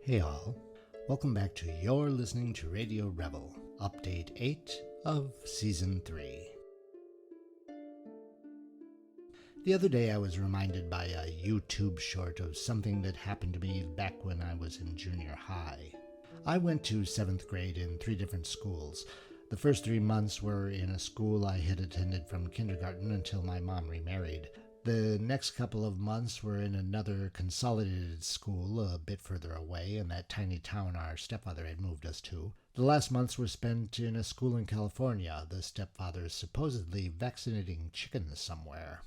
Hey all, welcome back to You're Listening to Radio Revel, Update 8 of Season 3. The other day I was reminded by a YouTube short of something that happened to me back when I was in junior high. I went to 7th grade in 3 different schools. The first 3 months were in a school I had attended from kindergarten until my mom remarried. The next couple of months were in another consolidated school a bit further away in that tiny town our stepfather had moved us to. The last months were spent in a school in California, the stepfather supposedly vaccinating chickens somewhere.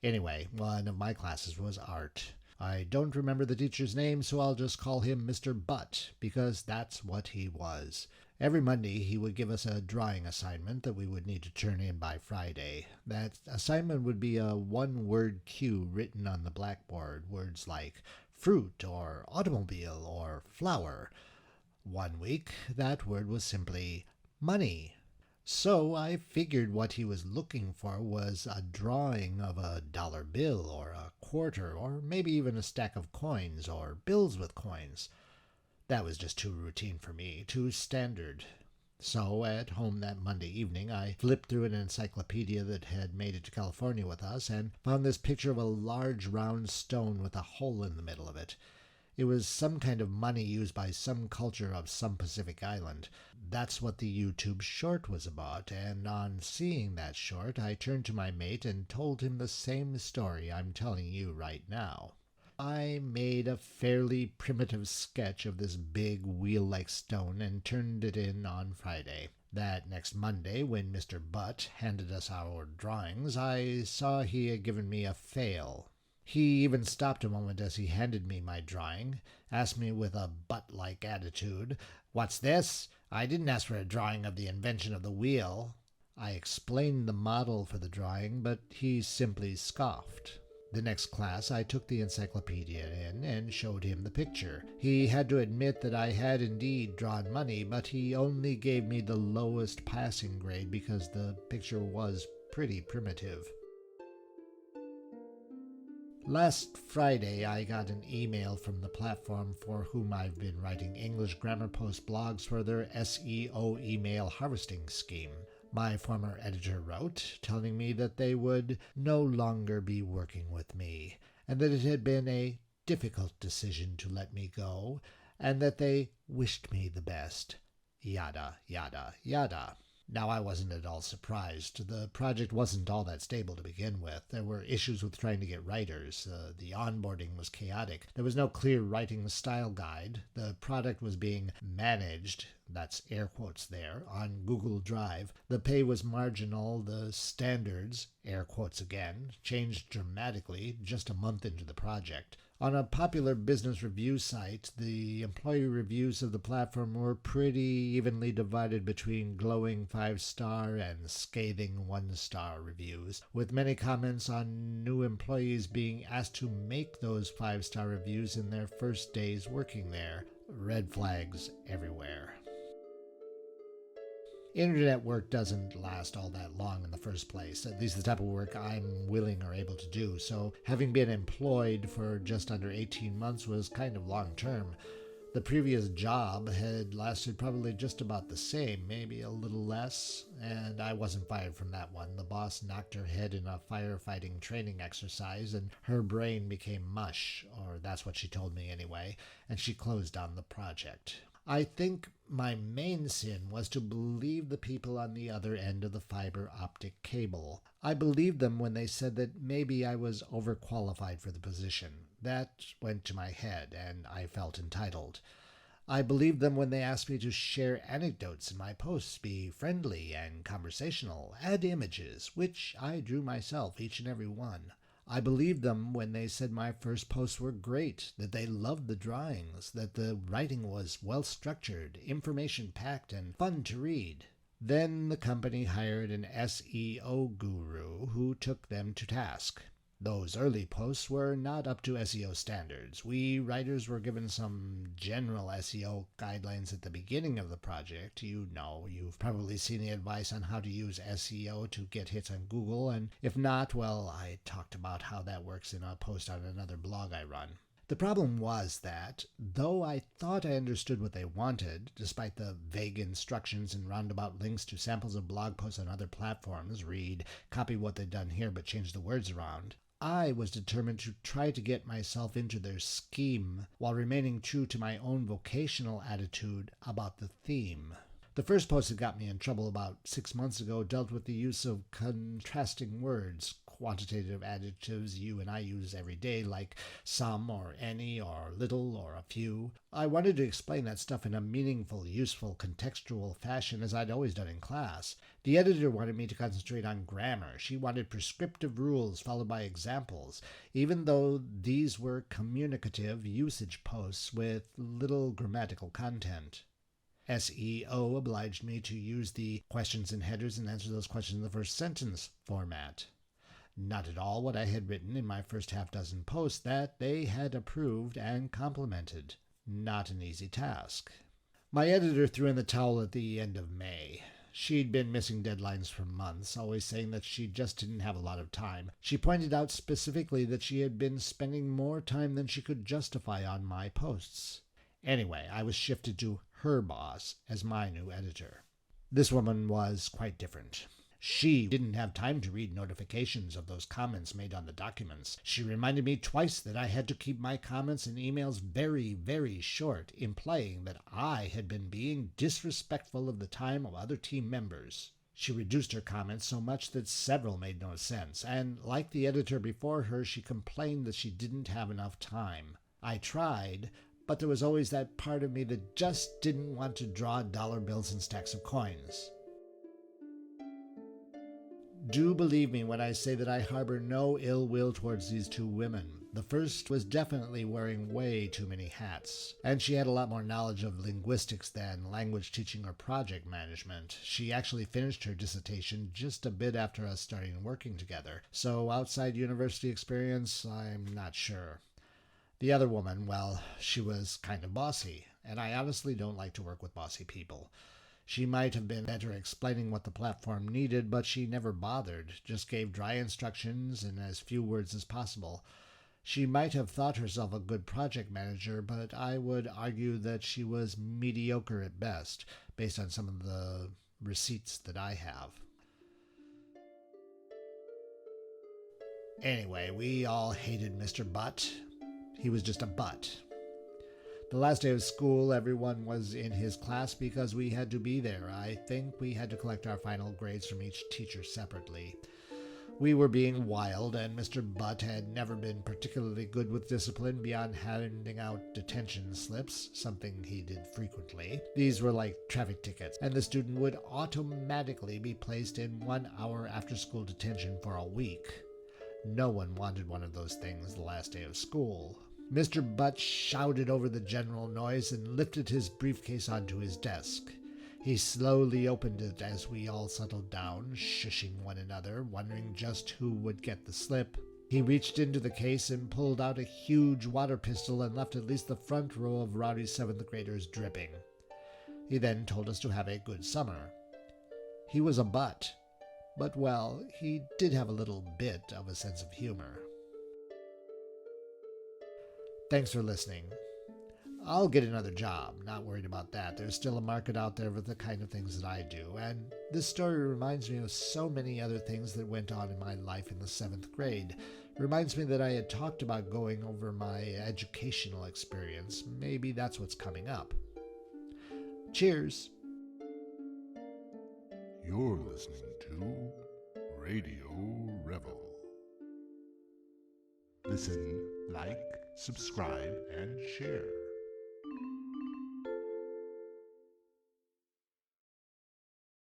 Anyway, one of my classes was art. I don't remember the teacher's name, so I'll just call him Mr. Butt, because that's what he was. Every Monday he would give us a drawing assignment that we would need to turn in by Friday. That assignment would be a one-word cue written on the blackboard, words like fruit or automobile or flower. One week that word was simply money. So I figured what he was looking for was a drawing of a dollar bill or a quarter or maybe even a stack of coins or bills with coins. That was just too routine for me, too standard. So at home that Monday evening I flipped through an encyclopedia that had made it to California with us and found this picture of a large round stone with a hole in the middle of it. It was some kind of money used by some culture of some Pacific island. That's what the YouTube short was about, and on seeing that short I turned to my mate and told him the same story I'm telling you right now. I made a fairly primitive sketch of this big wheel-like stone and turned it in on Friday. That next Monday, when Mr. Butt handed us our drawings, I saw he had given me a fail. He even stopped a moment as he handed me my drawing, asked me with a butt-like attitude, "What's this? I didn't ask for a drawing of the invention of the wheel." I explained the model for the drawing, but he simply scoffed. The next class I took the encyclopedia in and showed him the picture. He had to admit that I had indeed drawn money, but he only gave me the lowest passing grade because the picture was pretty primitive. Last Friday I got an email from the platform for whom I've been writing English grammar post blogs for their SEO email harvesting scheme. My former editor wrote, telling me that they would no longer be working with me, and that it had been a difficult decision to let me go, and that they wished me the best. Yada, yada, yada. Now, I wasn't at all surprised. The project wasn't all that stable to begin with. There were issues with trying to get writers. The onboarding was chaotic. There was no clear writing style guide. The product was being managed, that's air quotes there, on Google Drive. The pay was marginal. The standards, air quotes again, changed dramatically just a month into the project. On a popular business review site, the employee reviews of the platform were pretty evenly divided between glowing 5-star and scathing 1-star reviews, with many comments on new employees being asked to make those 5-star reviews in their first days working there. Red flags everywhere. Internet work doesn't last all that long in the first place, at least the type of work I'm willing or able to do, so having been employed for just under 18 months was kind of long term. The previous job had lasted probably just about the same, maybe a little less, and I wasn't fired from that one. The boss knocked her head in a firefighting training exercise, and her brain became mush, or that's what she told me anyway, and she closed down the project. I think my main sin was to believe the people on the other end of the fiber optic cable. I believed them when they said that maybe I was overqualified for the position. That went to my head, and I felt entitled. I believed them when they asked me to share anecdotes in my posts, be friendly and conversational, add images, which I drew myself, each and every one. I believed them when they said my first posts were great, that they loved the drawings, that the writing was well-structured, information-packed, and fun to read. Then the company hired an SEO guru who took them to task. Those early posts were not up to SEO standards. We writers were given some general SEO guidelines at the beginning of the project. You know, you've probably seen the advice on how to use SEO to get hits on Google, and if not, well, I talked about how that works in a post on another blog I run. The problem was that, though I thought I understood what they wanted, despite the vague instructions and roundabout links to samples of blog posts on other platforms, read, copy what they'd done here but change the words around, I was determined to try to get myself into their scheme while remaining true to my own vocational attitude about the theme. The first post that got me in trouble about 6 months ago dealt with the use of contrasting words, quantitative adjectives you and I use every day, like some or any or little or a few. I wanted to explain that stuff in a meaningful, useful, contextual fashion as I'd always done in class. The editor wanted me to concentrate on grammar. She wanted prescriptive rules followed by examples, even though these were communicative usage posts with little grammatical content. SEO obliged me to use the questions and headers and answer those questions in the first sentence format. Not at all what I had written in my first half-dozen posts that they had approved and complimented. Not an easy task. My editor threw in the towel at the end of May. She'd been missing deadlines for months, always saying that she just didn't have a lot of time. She pointed out specifically that she had been spending more time than she could justify on my posts. Anyway, I was shifted to her boss as my new editor. This woman was quite different. She didn't have time to read notifications of those comments made on the documents. She reminded me twice that I had to keep my comments and emails very, very short, implying that I had been being disrespectful of the time of other team members. She reduced her comments so much that several made no sense, and like the editor before her, she complained that she didn't have enough time. I tried, but there was always that part of me that just didn't want to draw dollar bills and stacks of coins. Do believe me when I say that I harbor no ill will towards these two women. The first was definitely wearing way too many hats, and she had a lot more knowledge of linguistics than language teaching or project management. She actually finished her dissertation just a bit after us starting working together, so outside university experience, I'm not sure. The other woman, well, she was kind of bossy, and I honestly don't like to work with bossy people. She might have been better explaining what the platform needed, but she never bothered, just gave dry instructions in as few words as possible. She might have thought herself a good project manager, but I would argue that she was mediocre at best, based on some of the receipts that I have. Anyway, we all hated Mr. Butt. He was just a butt. The last day of school, everyone was in his class because we had to be there. I think we had to collect our final grades from each teacher separately. We were being wild, and Mr. Butt had never been particularly good with discipline beyond handing out detention slips, something he did frequently. These were like traffic tickets, and the student would automatically be placed in 1 hour after-school detention for a week. No one wanted one of those things the last day of school. Mr. Butt shouted over the general noise and lifted his briefcase onto his desk. He slowly opened it as we all settled down, shushing one another, wondering just who would get the slip. He reached into the case and pulled out a huge water pistol and left at least the front row of rowdy 7th graders dripping. He then told us to have a good summer. He was a butt, but well, he did have a little bit of a sense of humor. Thanks for listening. I'll get another job, not worried about that. There's still a market out there for the kind of things that I do, and this story reminds me of so many other things that went on in my life in the 7th grade. Reminds me that I had talked about going over my educational experience. Maybe that's what's coming up. Cheers! You're listening to Radio Revel. Listen, like, subscribe, and share.